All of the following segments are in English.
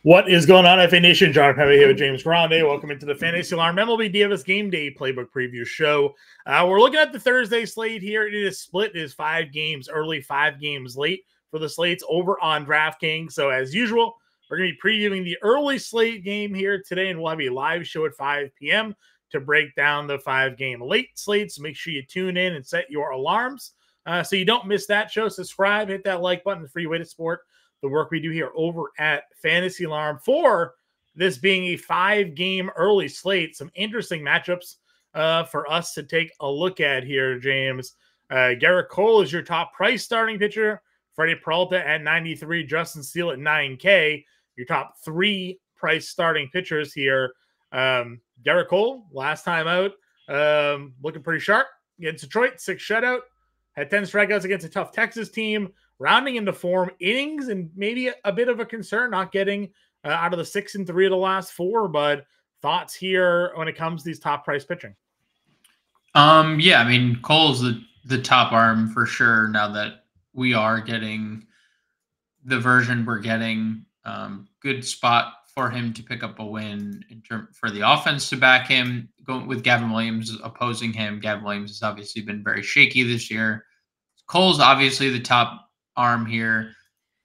What is going on, FA Nation? John Impemba here with James Grande. Welcome into the Fantasy Alarm MLB DFS Game Day Playbook Preview Show. We're looking at the Thursday slate here. It is split. It is 5 games early, 5 games late for the slates over on DraftKings. So as usual, we're going to be previewing the early slate game here today, and we'll have a live show at 5 p.m. to break down the 5-game late slate. So make sure you tune in and set your alarms so you don't miss that show. Subscribe, hit that like button, free way to support the work we do here over at Fantasy Alarm. For this being a 5-game early slate, some interesting matchups for us to take a look at here, James. Garrett Cole is your top price starting pitcher. Freddie Peralta at 93, Justin Steele at 9K. Your top 3 price starting pitchers here. Garrett Cole, last time out, looking pretty sharp against Detroit, 6 shutout, had 10 strikeouts against a tough Texas team. Rounding into form, innings, and maybe a bit of a concern not getting out of the 6 and 3 of the last 4. But thoughts here when it comes to these top price pitching? Yeah, I mean, Cole's the top arm for sure. Now that we are getting the version we're getting, good spot for him to pick up a win for the offense to back him. Going with Gavin Williams opposing him. Gavin Williams has obviously been very shaky this year. Cole's obviously the top arm here.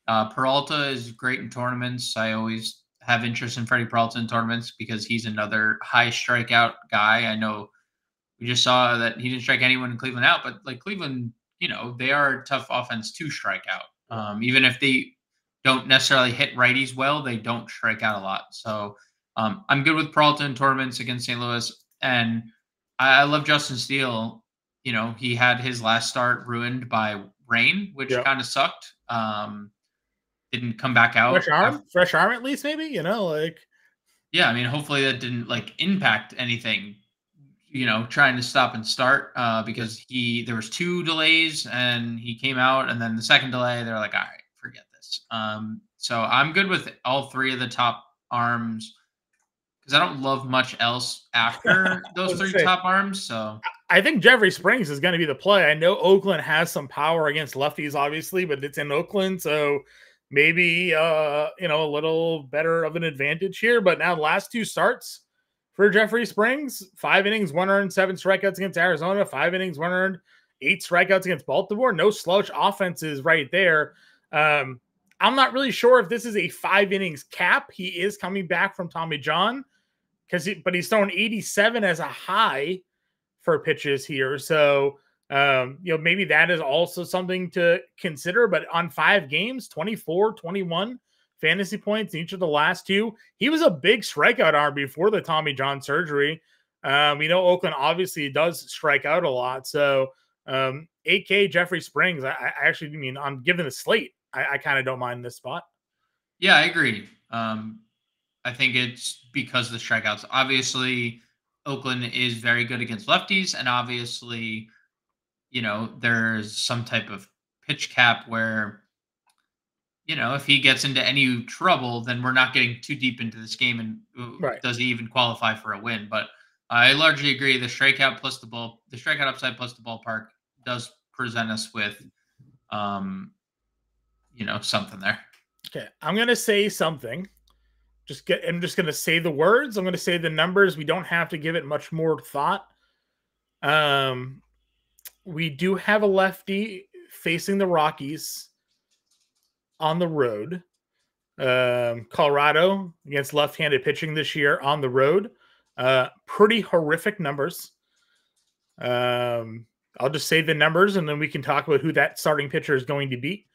Peralta is great in tournaments. I always have interest in Freddie Peralta in tournaments because he's another high strikeout guy. I know we just saw that he didn't strike anyone in Cleveland out, but like Cleveland, they are a tough offense to strike out. Even if they don't necessarily hit righties well, they don't strike out a lot. So I'm good with Peralta in tournaments against St. Louis. And I love Justin Steele. He had his last start ruined by rain, which kind of sucked. Didn't come back out. Fresh arm at least, maybe, Yeah, I mean, hopefully that didn't impact anything, trying to stop and start because there was 2 delays and he came out, and then the second delay, they're like, all right, forget this. So I'm good with all 3 of the top arms because I don't love much else after those 3 top arms. So I think Jeffrey Springs is going to be the play. I know Oakland has some power against lefties, obviously, but it's in Oakland, so maybe a little better of an advantage here. But now the last 2 starts for Jeffrey Springs, 5 innings, 1 earned, 7 strikeouts against Arizona, 5 innings, 1 earned, 8 strikeouts against Baltimore. No slouch offenses right there. I'm not really sure if this is a 5 innings cap. He is coming back from Tommy John, but he's throwing 87 as a high for pitches here. So, maybe that is also something to consider. But on 5 games, 24, 21 fantasy points in each of the last 2. He was a big strikeout arm before the Tommy John surgery. Oakland obviously does strike out a lot. So, 8K Jeffrey Springs, I actually mean, I'm given the slate, I kind of don't mind this spot. Yeah, I agree. I think it's because of the strikeouts. Obviously, Oakland is very good against lefties, and obviously, there's some type of pitch cap where, if he gets into any trouble, then we're not getting too deep into this game, and does he even qualify for a win? But I largely agree. The strikeout upside plus the ballpark does present us with, something there. Okay, I'm gonna say something. I'm just going to say the words. I'm going to say the numbers. We don't have to give it much more thought. We do have a lefty facing the Rockies on the road. Colorado against left-handed pitching this year on the road. Pretty horrific numbers. I'll just say the numbers, and then we can talk about who that starting pitcher is going to be.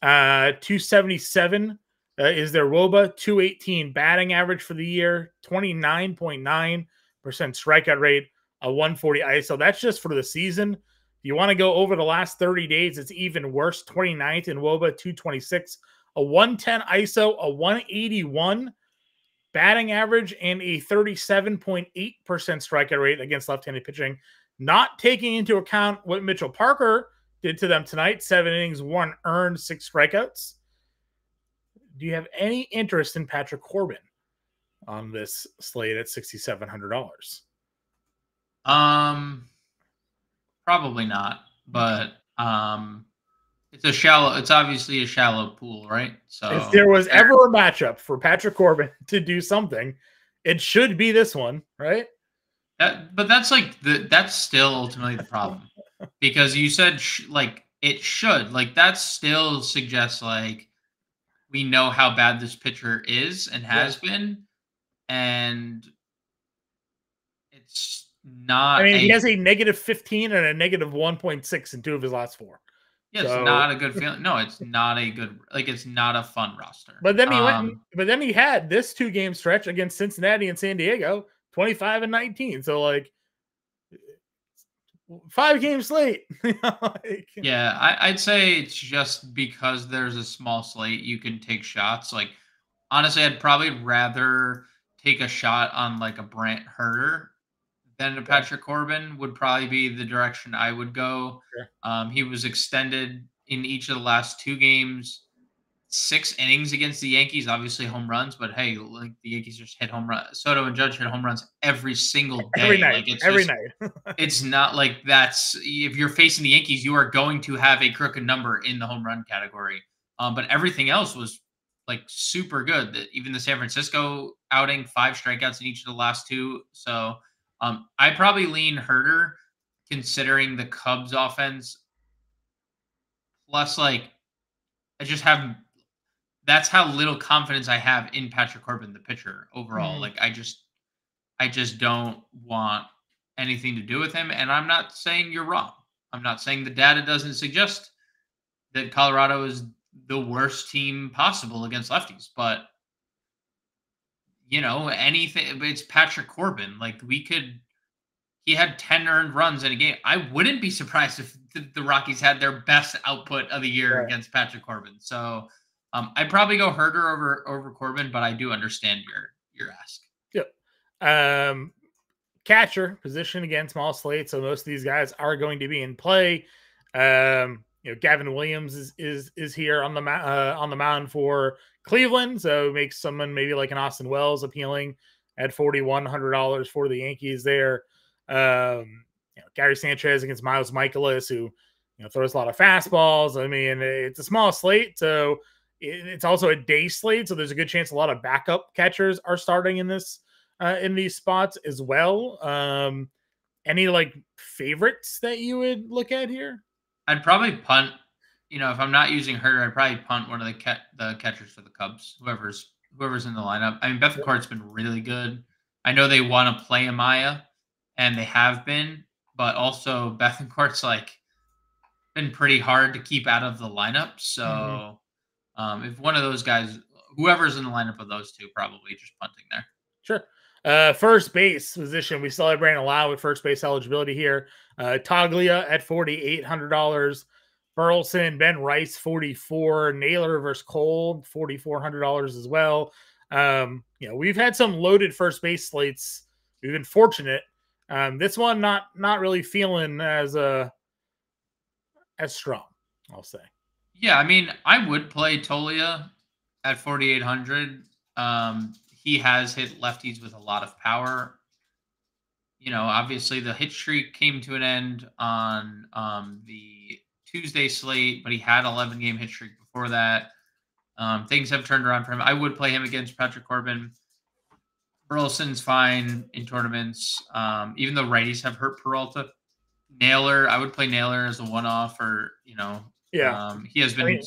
277 is their WOBA, 218 batting average for the year, 29.9% strikeout rate, a 140 ISO. That's just for the season. If you want to go over the last 30 days, it's even worse. 29th in WOBA, 226, a 110 ISO, a 181 batting average, and a 37.8% strikeout rate against left-handed pitching. Not taking into account what Mitchell Parker did to them tonight, 7 innings, 1 earned, 6 strikeouts. Do you have any interest in Patrick Corbin on this slate at $6,700? Probably not, but It's obviously a shallow pool, right? So if there was ever a matchup for Patrick Corbin to do something, it should be this one, right? but that's still ultimately the problem, because you said like it should, like that still suggests like we know how bad this pitcher is and has been, and it's I not mean, he a has a -15 and a -1.6 in 2 of his last 4. yeah, it's So, not a good feeling. No, it's not a good, like it's not a fun roster. but then he had this 2-game stretch against Cincinnati and San Diego, 25 and 19. So like 5-game slate. Yeah, I'd say it's just because there's a small slate, you can take shots. Like honestly, I'd probably rather take a shot on like a Brant Herter than a Patrick Corbin would probably be the direction I would go. Sure. He was extended in each of the last 2 games, 6 innings against the Yankees, obviously home runs, but hey, like the Yankees just hit home run. Soto and Judge hit home runs every single Every day. night. Like it's Every just, night. it's not like that's if you're facing the Yankees, you are going to have a crooked number in the home run category. But everything else was like super good. Even the San Francisco outing, 5 strikeouts in each of the last 2. So I probably lean Herder, considering the Cubs offense. Plus, like I just have that's how little confidence I have in Patrick Corbin, the pitcher overall. Like I just don't want anything to do with him. And I'm not saying you're wrong. I'm not saying the data doesn't suggest that Colorado is the worst team possible against lefties, but anything. It's Patrick Corbin. Like he had 10 earned runs in a game. I wouldn't be surprised if the Rockies had their best output of the year against Patrick Corbin. So I'd probably go Herder over Corbin, but I do understand your ask. Yep. Catcher position again, small slate, so most of these guys are going to be in play. Gavin Williams is here on the mound for Cleveland, so makes someone maybe like an Austin Wells appealing at $4,100 for the Yankees there. Gary Sanchez against Miles Michaelis, who throws a lot of fastballs. I mean, it's a small slate, so it's also a day slate, so there's a good chance a lot of backup catchers are starting in these spots as well. Any like favorites that you would look at here? I'd probably punt. If I'm not using Herder, I'd probably punt one of the catchers for the Cubs, whoever's in the lineup. I mean, Bethencourt's been really good. I know they want to play Amaya, and they have been, but also Bethencourt's like been pretty hard to keep out of the lineup. So if one of those guys, whoever's in the lineup of those 2, probably just punting there. Sure. First base position, we still have Brandon Lau with first base eligibility here. Toglia at $4,800. Burleson, Ben Rice, 44. Naylor versus Cole, $4,400 as well. We've had some loaded first base slates. We've been fortunate. This one not really feeling as strong, I'll say. Yeah, I mean, I would play Tolia at 4,800. He has hit lefties with a lot of power. Obviously the hit streak came to an end on the Tuesday slate, but he had 11-game hit streak before that. Things have turned around for him. I would play him against Patrick Corbin. Burleson's fine in tournaments, even though righties have hurt Peralta. Naylor, I would play Naylor as a one-off, or he has been.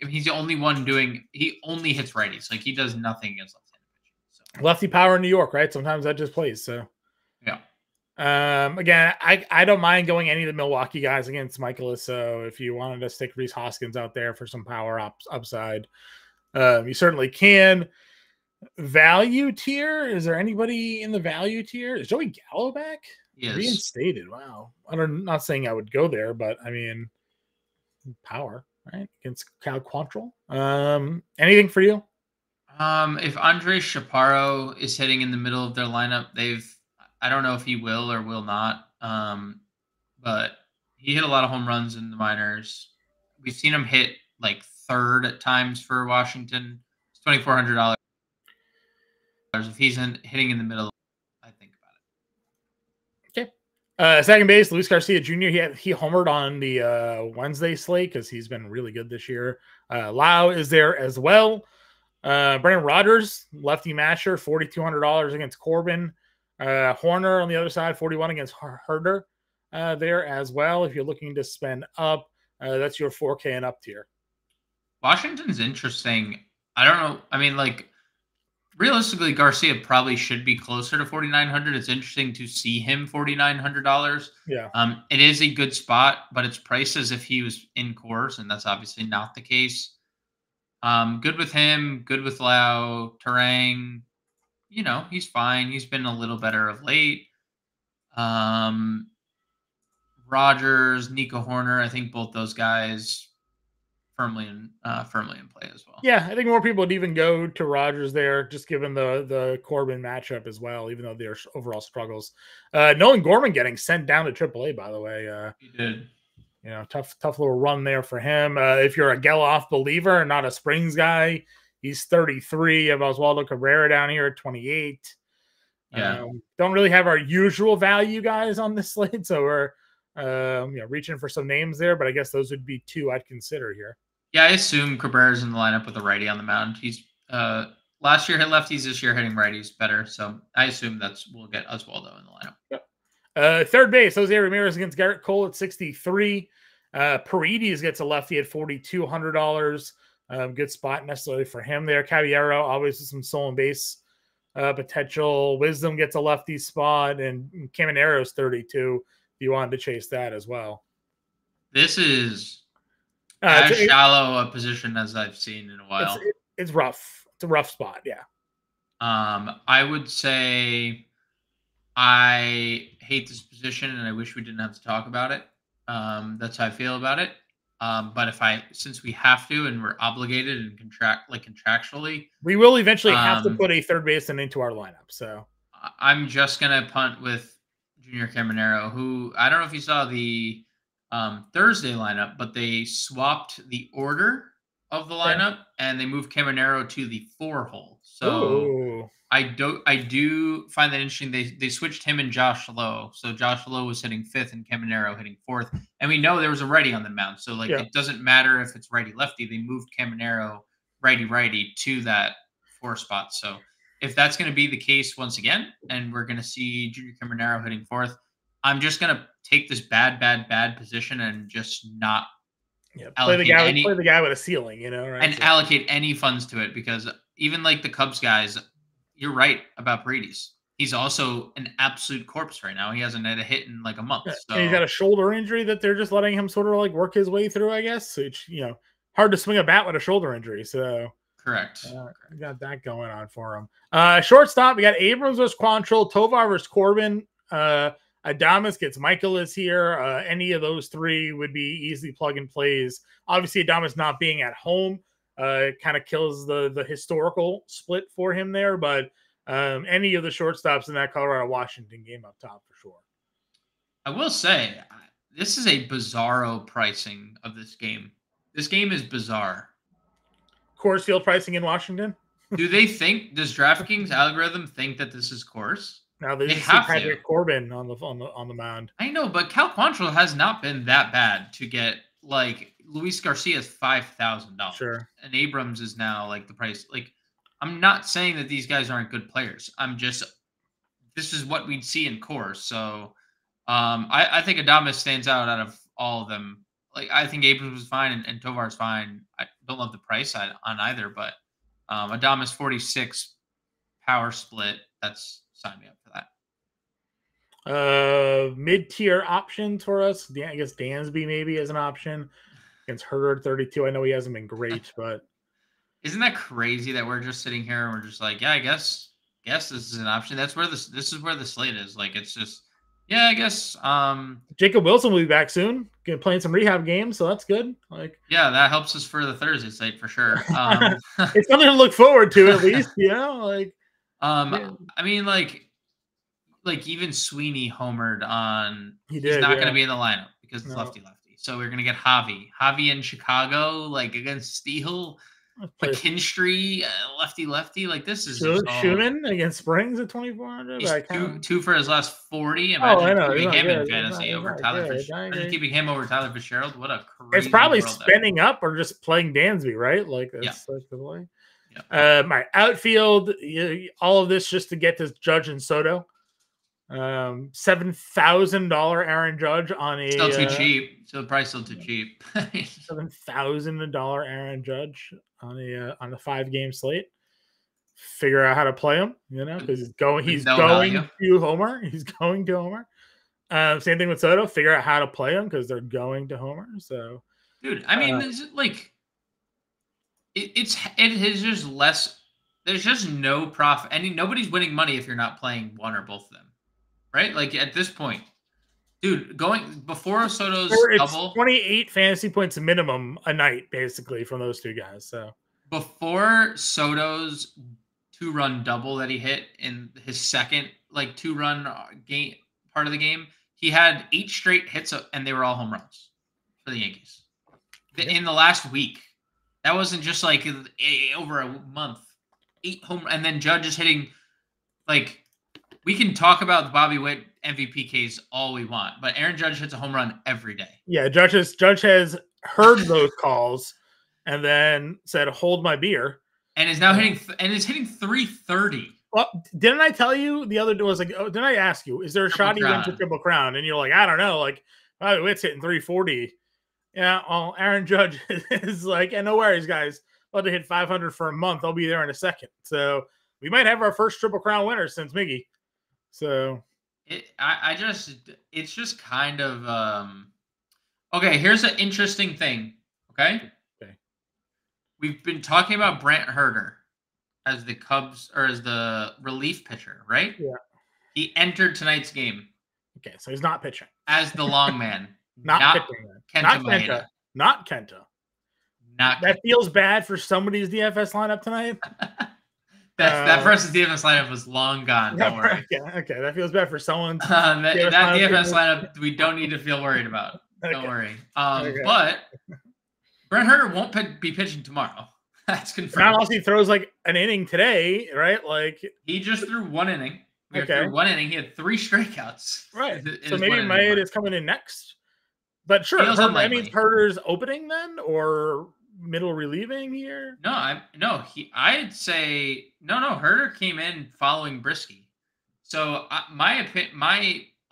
He's the only one he only hits righties. Like he does nothing against left-handed pitching. So. Lefty power in New York, right? Sometimes that just plays. So yeah. Again, I don't mind going any of the Milwaukee guys against Michaelis. So if you wanted to stick Rhys Hoskins out there for some power upside, you certainly can. Value tier? Is there anybody in the value tier? Is Joey Gallo back? Yes. Reinstated. Wow. I'm not saying I would go there, but I mean, power, right? Against Cal Quantrill. Anything for you? If Andres Chaparro is hitting in the middle of their lineup, I don't know if he will or will not. But he hit a lot of home runs in the minors. We've seen him hit like third at times for Washington. It's $2,400. If he's hitting in the middle, I think about it. Second base, Luis Garcia Jr. He homered on the Wednesday slate because he's been really good this year. Lau is there as well. Brendan Rodgers, lefty masher, $4,200 against Corbin. Horner on the other side, 41 against Herder there as well. If you're looking to spend up, that's your 4K and up tier. Washington's interesting. I don't know. I mean, like, realistically, Garcia probably should be closer to 4,900. It's interesting to see him $4,900. Yeah. It is a good spot, but it's priced as if he was in course, and that's obviously not the case. Good with him. Good with Lau. Terang, he's fine. He's been a little better of late. Rodgers, Nico Horner, I think both those guys firmly in play as well. Yeah, I think more people would even go to Rodgers there, just given the Corbin matchup as well, even though their overall struggles. Nolan Gorman getting sent down to AAA, by the way. He did. Tough little run there for him. If you're a Geloff believer and not a Springs guy, he's 33. You have Oswaldo Cabrera down here at 28. Yeah. Don't really have our usual value guys on this slate, so we're reaching for some names there, but I guess those would be two I'd consider here. Yeah, I assume Cabrera's in the lineup with a righty on the mound. He's last year hit lefties, this year hitting righties better. So I assume we'll get Oswaldo in the lineup. Yep. Third base, Jose Ramirez against Garrett Cole at 63. Paredes gets a lefty at $4,200. Good spot necessarily for him there. Caballero, always with some stolen base potential. Wisdom gets a lefty spot, and Camanero's 32. If you wanted to chase that as well. This is as shallow a position as I've seen in a while. It's rough. It's a rough spot, yeah. I would say I hate this position, and I wish we didn't have to talk about it. That's how I feel about it. But since we have to, and we're obligated and contractually, we will eventually have to put a third baseman into our lineup. So I'm just gonna punt with Junior Caminero, who I don't know if you saw the Thursday lineup, but they swapped the order of the lineup and they moved Caminero to the 4-hole. So ooh. I do find that interesting. They switched him and Josh Lowe. So Josh Lowe was hitting 5th and Caminero hitting 4th. And we know there was a righty on the mound. So it doesn't matter if it's righty lefty. They moved Caminero righty to that 4 spot. So if that's going to be the case once again, and we're going to see Junior Caminero hitting 4th, I'm just going to take this bad position and just not play the guy with a ceiling, right? And allocate any funds to it, because even like the Cubs guys, you're right about Paredes. He's also an absolute corpse right now. He hasn't had a hit in like a month. So. And he's got a shoulder injury that they're just letting him sort of like work his way through, I guess. Which, hard to swing a bat with a shoulder injury. So correct. We got that going on for him. Shortstop, we got Abrams versus Quantrill, Tovar versus Corbin. Adames gets Michaelis here. Any of those three would be easily plug and plays. Obviously, Adames not being at home kind of kills the historical split for him there, but any of the shortstops in that Colorado-Washington game up top for sure. I will say, this is a bizarro pricing of this game. This game is bizarre. Coors Field pricing in Washington? Does DraftKings algorithm think that this is Coors? Now they have Patrick Corbin on the mound. I know, but Cal Quantrill has not been that bad to get. Like Luis Garcia is $5,000. Sure. And Abrams is now like the price. Like, I'm not saying that these guys aren't good players. This is what we'd see in Coors. So I think Adames stands out of all of them. Like, I think Abrams is fine and Tovar is fine. I don't love the price on either, but Adames 46 power split. That's sign me up for that. Mid-tier options for us. I guess Dansby maybe as an option against Herder 32. I know he hasn't been great, but isn't that crazy that we're just sitting here and we're just like, yeah, I guess this is an option. That's where this is where the slate is. Like, it's just, yeah, I guess. Jacob Wilson will be back soon, playing some rehab games, so that's good. Like, yeah, that helps us for the Thursday slate for sure. It's something to look forward to at least, like. I mean, like even Sweeney homered on. He's not going to be in the lineup because it's lefty. So we're going to get Javi in Chicago, like against Steele. McKinstry, lefty. Like this is just all... Schumann against Springs at 2,400. He's two for his last 40. I Imagine know. keeping him in fantasy over Tyler Fitzgerald. Imagine keeping him over Tyler Fitzgerald. What a crazy... It's probably spending up or just playing Dansby, right? Like that's like the way. Yeah. My outfield, all of this just to get to Judge and Soto. $7,000 Aaron Judge on a still too cheap. So the price still too cheap. $7,000 Aaron Judge on a 5-game slate. Figure out how to play him, because he's going to Homer. He's going to Homer. Same thing with Soto. Figure out how to play him because they're going to Homer. So, dude, I mean, it is just less. There's just no profit. Nobody's winning money if you're not playing one or both of them. Right? Like at this point, dude, going before Soto's double, 28 fantasy points minimum a night, basically, from those two guys. So before Soto's 2-run double that he hit in his second 2-run game part of the game, he had 8 straight hits and they were all home runs for the Yankees in the last week. That wasn't just over a month. 8 home, and then Judge is hitting we can talk about the Bobby Witt MVP case all we want, but Aaron Judge hits a home run every day. Yeah, Judge has heard those calls and then said, "Hold my beer," and is now hitting 330. Well, didn't I tell you the other day? Didn't I ask you? Is there a shot he went to Triple Crown? And you're like, I don't know. Bobby Witt's hitting 340. Yeah, well, Aaron Judge is and no worries, guys. About to hit 500 for a month. I'll be there in a second. So we might have our first Triple Crown winner since Miggy. So it's just kind of okay. Here's an interesting thing. Okay. We've been talking about Brent Herter as the Cubs or as the relief pitcher, right? Yeah. He entered tonight's game. Okay, so he's not pitching as the long man. not pitching. Not Kenta. That feels bad for somebody's DFS lineup tonight. That person's DFS lineup was long gone. Don't worry. Okay. That feels bad for someone. That DFS lineup we don't need to feel worried about. Don't worry. But Brent Herter won't be pitching tomorrow. That's confirmed. Not unless he throws an inning today, right? He just threw 1 inning. Through 1 inning, he had 3 strikeouts. Right. So maybe Maeda is coming in next. But sure, that means Herter's opening then, or middle relieving here? I'd say no. Herter came in following Brisky. So my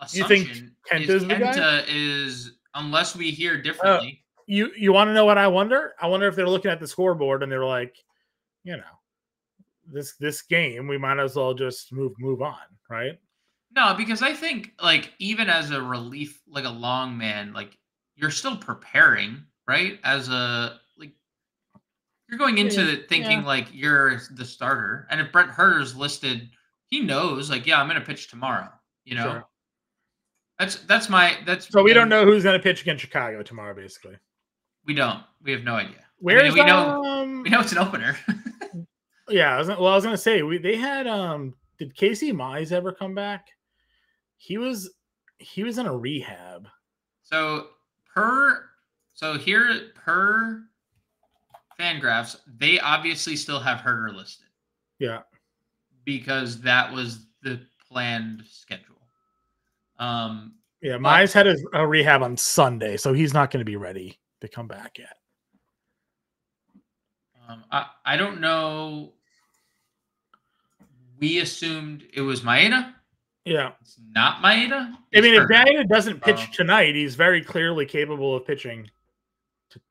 assumption is Kenta is, unless we hear differently. You want to know what I wonder? I wonder if they're looking at the scoreboard and they're like, this game, we might as well just move on, right? No, because I think even as a relief, a long man, you're still preparing, right? As a you're going into it thinking you're the starter, and if Brent Herter's listed, he knows I'm going to pitch tomorrow. Sure. That's so we don't know who's going to pitch against Chicago tomorrow. Basically, we don't. We have no idea. We know it's an opener. Yeah, I was going to say they had did Casey Mize ever come back? He was in a rehab. So here per Fangraphs, they obviously still have Herter listed. Yeah. Because that was the planned schedule. Mize had a rehab on Sunday, so he's not going to be ready to come back yet. I don't know. We assumed it was Maeda. Yeah. It's not Maeda. If Maeda doesn't pitch tonight, he's very clearly capable of pitching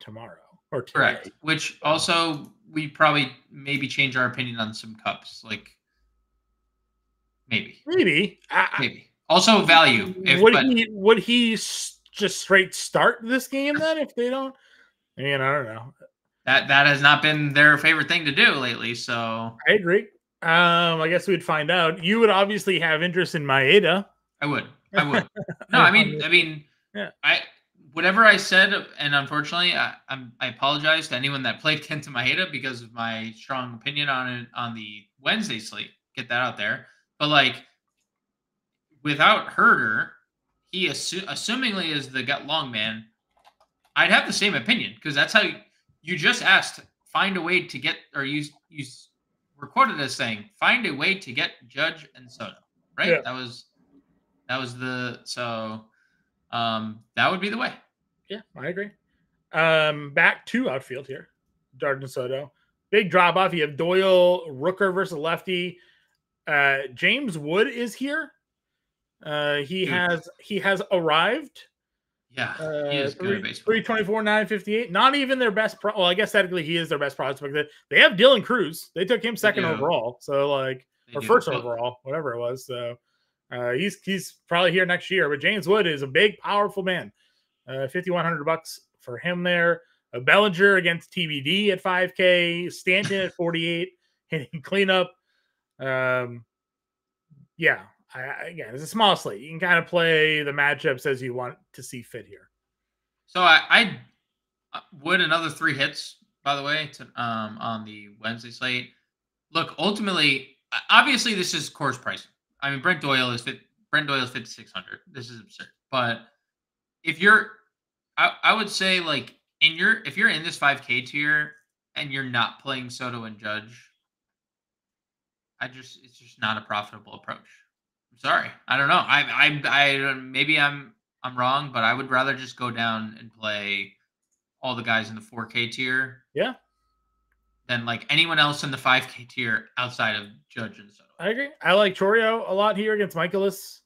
tomorrow. Or today. Correct. Which also we probably maybe change our opinion on some cups. Maybe. Also value. Would he just straight start this game then if they don't? I don't know. That has not been their favorite thing to do lately. So I agree. I guess we'd find out. You would obviously have interest in Maeda. I would. No, I mean, yeah. Whatever I said, and unfortunately, I apologize to anyone that played Kenta Maeda because of my strong opinion on it on the Wednesday slate. Get that out there. But without Herter, he assumingly is the long man. I'd have the same opinion because that's how you just asked find a way to get, or you were quoted as saying, find a way to get Judge and Soto, right? Yeah. That was that would be the way. Yeah, I agree. Back to outfield here. Judge and Soto. Big drop off. You have Doyle, Rooker versus lefty. James Wood is here. He has arrived. Yeah, he is good at baseball. 324, 958. Not even their best. Well, I guess technically he is their best prospect. They have Dylan Cruz. They took him second overall. So or first overall, whatever it was. So he's probably here next year. But James Wood is a big, powerful man. $5,100 for him there. Bellinger against TBD at 5K. Stanton at 48. Hitting cleanup. Yeah. Again, it's a small slate. You can kind of play the matchups as you want to see fit here. So I would another 3 hits, by the way, on the Wednesday slate. Look, ultimately, obviously this is course pricing. I mean, Brent Doyle is 5,600. This is absurd. But if you're, I would say if you're in this 5K tier and you're not playing Soto and Judge, it's just not a profitable approach. Sorry, I don't know. I maybe I'm wrong, but I would rather just go down and play all the guys in the 4K tier. Yeah. Than anyone else in the 5K tier outside of Judge and Soto. I agree. I like Chourio a lot here against Michaelis.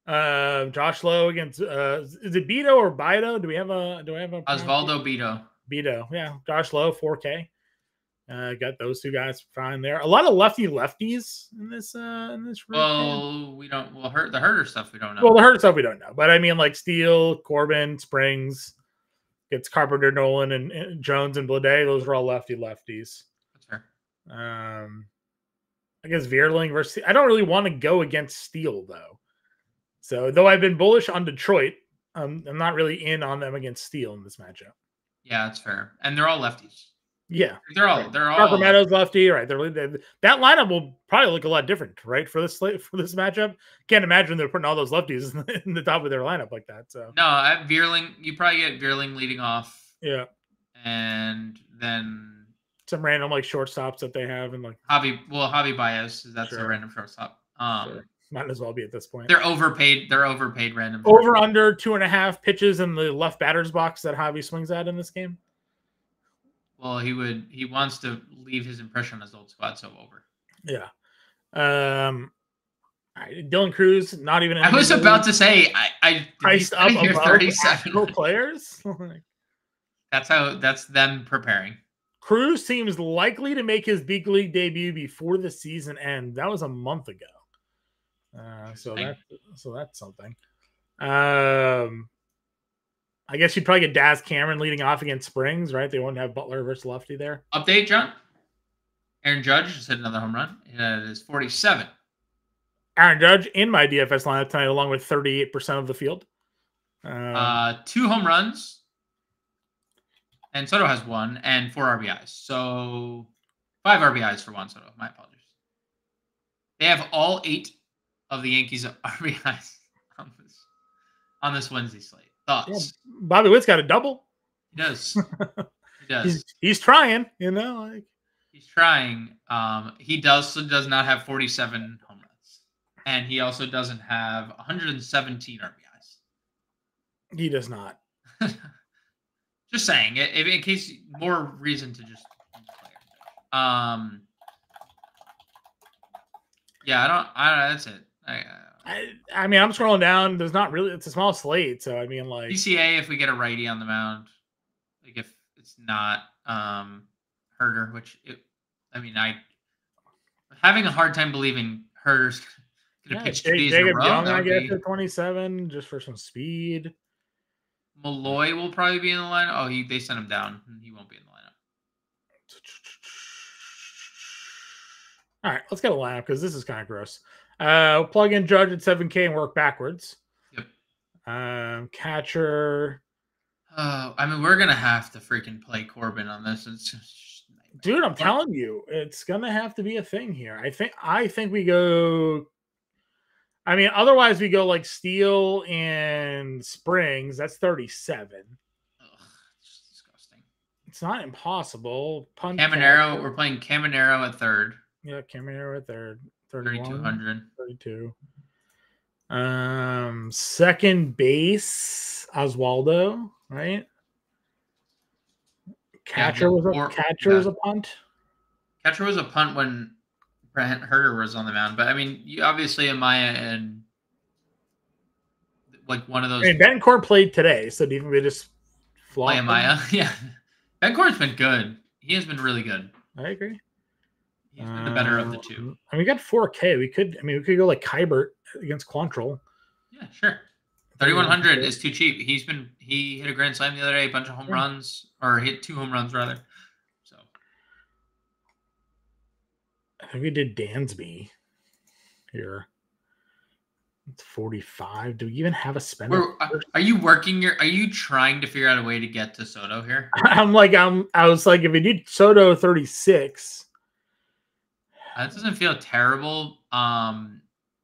Josh Lowe against is it Beto or Bido? Do we have a Osvaldo Beto? Beto, yeah. Josh Lowe, 4K. Got those two guys fine there. A lot of lefties in this Well, we don't. Well, the Herder stuff we don't know. Well, the Herder stuff we don't know, but I mean Steele, Corbin, Springs, gets Carpenter, Nolan, and Jones and Blade. Those are all lefties. That's fair. I guess Vierling versus. I don't really want to go against Steele though. So though I've been bullish on Detroit, I'm not really in on them against Steele in this matchup. Yeah, that's fair, and they're all lefties. Yeah, they're all. Parker Meadows lefty, right? That lineup will probably look a lot different, right? For this matchup, can't imagine they're putting all those lefties in the top of their lineup like that. So no, at Vierling, you probably get Vierling leading off. Yeah, and then some random shortstops that they have, and Javi Baez. That's a random shortstop. Sure. Might as well be at this point. They're overpaid. They're overpaid random. Over under 2.5 pitches in the left batter's box that Javi swings at in this game. Well, he wants to leave his impression on his old squad, so over. Yeah. All right, Dylan Cruz, not even. I was about to say, I priced up above 37 players. That's them preparing. Cruz seems likely to make his big league debut before the season ends. That was a month ago. So that's something. I guess you'd probably get Daz Cameron leading off against Springs, right? They wouldn't have Butler versus lefty there. Update, John. Aaron Judge just hit another home run. It is 47. Aaron Judge in my DFS lineup tonight, along with 38% of the field. 2 home runs. And Soto has 1 and 4 RBIs. So 5 RBIs for Juan Soto. My apologies. They have all 8 of the Yankees' RBIs on this Wednesday slate. Thoughts? Yeah, Bobby Witt's got a double. He does. He does. He's trying, He's trying. He does not have 47 home runs. And he also doesn't have 117 RBIs. He does not. Just saying, in case more reason to just play. Yeah, I don't. That's it. I mean, I'm scrolling down. There's not really. It's a small slate, so I mean, PCA if we get a righty on the mound, if it's not Herder, which I'm having a hard time believing Herder's gonna pitch 2 days in a row. Young, I guess, at 27, just for some speed. Malloy will probably be in the lineup. Oh, they sent him down. He won't be in the lineup. All right, let's get a lineup because this is kind of gross. Plug in Judge at 7K and work backwards. Yep. Catcher. We're gonna have to freaking play Corbin on this. Dude, I'm telling you, it's gonna have to be a thing here. I think we go. Otherwise we go Steele and Springs. That's 37. Ugh, it's disgusting. It's not impossible. Punt Caminero, we're playing Caminero at third. Yeah, Caminero at third. 3,200. 32. Second base, Oswaldo, right? Catcher was a punt. Catcher was a punt when Brent Herter was on the mound, but I mean, you obviously Amaya and like one of those. I mean, Bencourt played today, so do you think they just play Amaya? Yeah, Bencourt's been good. He has been really good. I agree. He's been the better of the two. And we got 4K. We could go like Kybert against Quantrill. Yeah, sure. 3,100 is too cheap. He hit a grand slam the other day, a bunch of home runs, or hit 2 home runs rather. So I think we did Dansby here. It's 45. Do we even have a spender? Are you trying to figure out a way to get to Soto here? I was like, if we did Soto 36. That doesn't feel terrible.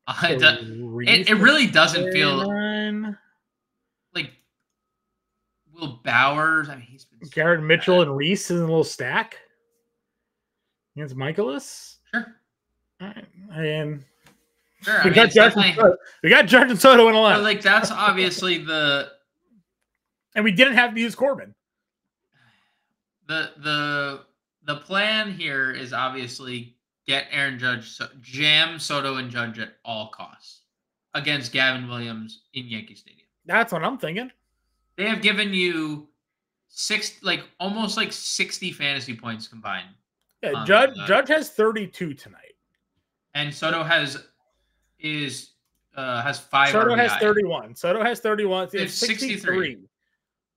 It really doesn't feel like Will Bowers. I mean, he's been Garrett Mitchell and Reese in a little stack against Michaelis. Sure. All right. And sure. We got Judge and Soto in a lot. Like that's obviously and we didn't have to use Corbin. The plan here is obviously get Aaron Judge, jam Soto and Judge at all costs against Gavin Williams in Yankee Stadium. That's what I'm thinking. They have given you almost 60 fantasy points combined. Yeah, Judge has 32 tonight, and Soto has 5. Soto RBI. has 31. Soto has 31. It's 63.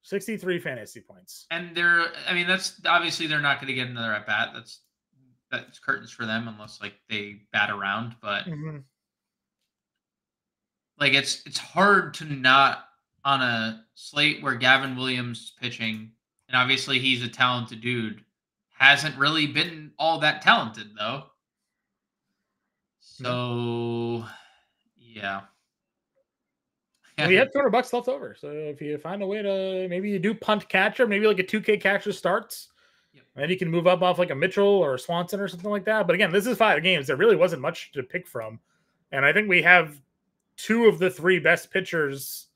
63 fantasy points. And that's obviously they're not going to get another at bat. That's curtains for them unless they bat around. But it's hard to not on a slate where Gavin Williams is pitching, and obviously he's a talented dude. Hasn't really been all that talented though. So yeah. We have $200 left over. So if you find a way to maybe you do punt catcher, maybe like a 2K catcher starts. And you can move up off like a Mitchell or a Swanson or something like that. But again, this is 5 games. There really wasn't much to pick from. And I think we have 2 of the 3 best pitchers,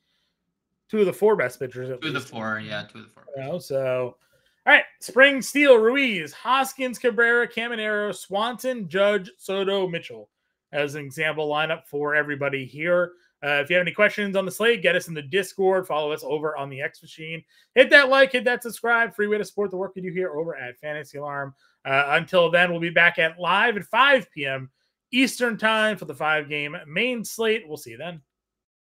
2 of the 4 best pitchers. 2 of the 4, yeah, 2 of the 4. You know, so, all right. Spring, Steele, Ruiz, Hoskins, Cabrera, Caminero, Swanson, Judge, Soto, Mitchell as an example lineup for everybody here. If you have any questions on the slate, get us in the Discord. Follow us over on the X Machine. Hit that like, hit that subscribe. Free way to support the work we do here over at Fantasy Alarm. Until then, we'll be back live at 5 p.m. Eastern time for the 5-game main slate. We'll see you then.